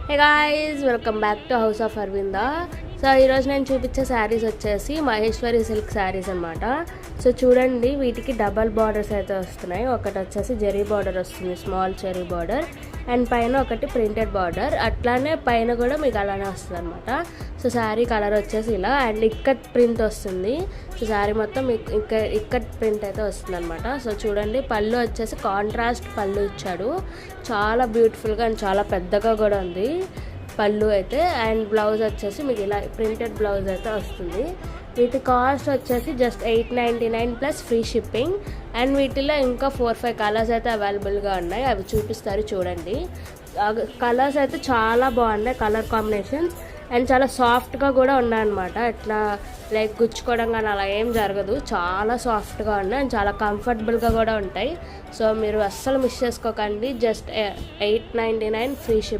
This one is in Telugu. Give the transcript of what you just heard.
Hey guys, welcome back to house of Aravinda. So ఈరోజు నేను చూపించే శారీస్ వచ్చేసి మహేశ్వరి సిల్క్ శారీస్ అనమాట. సో చూడండి, వీటికి డబల్ బార్డర్స్ అయితే వస్తున్నాయి. ఒకటి వచ్చేసి జరీ బార్డర్ వస్తుంది, స్మాల్ జరీ బార్డర్, అండ్ పైన ఒకటి ప్రింటెడ్ బార్డర్, అట్లానే పైన కూడా మీకు అలానే వస్తుంది అనమాట. సో శారీ కలర్ వచ్చేసి ఇలా, అండ్ ఇక్కత్ ప్రింట్ వస్తుంది. సో శారీ మొత్తం ఇక్కత్ ప్రింట్ అయితే వస్తుంది అనమాట. సో చూడండి, పళ్ళు వచ్చేసి కాంట్రాస్ట్ పళ్ళు ఇచ్చాడు, చాలా బ్యూటిఫుల్గా అండ్ చాలా పెద్దగా కూడా ఉంది పళ్ళు అయితే. అండ్ బ్లౌజ్ వచ్చేసి మీకు ఇలా ప్రింటెడ్ బ్లౌజ్ అయితే వస్తుంది. వీటి కాస్ట్ వచ్చేసి just 899 plus free shipping. And వీటిలో ఇంకా 4-5 కలర్స్ అయితే అవైలబుల్గా ఉన్నాయి, అవి చూపిస్తారు చూడండి. కలర్స్ అయితే చాలా బాగున్నాయి, కలర్ కాంబినేషన్స్, అండ్ చాలా సాఫ్ట్గా కూడా ఉన్నాయన్నమాట. ఇట్లా లైక్ గుచ్చుకోవడం కానీ అలా ఏం జరగదు, చాలా సాఫ్ట్గా ఉన్నాయి అండ్ చాలా కంఫర్టబుల్గా కూడా ఉంటాయి. సో మీరు అస్సలు మిస్ చేసుకోకండి, జస్ట్ 899 ఫ్రీ షిప్.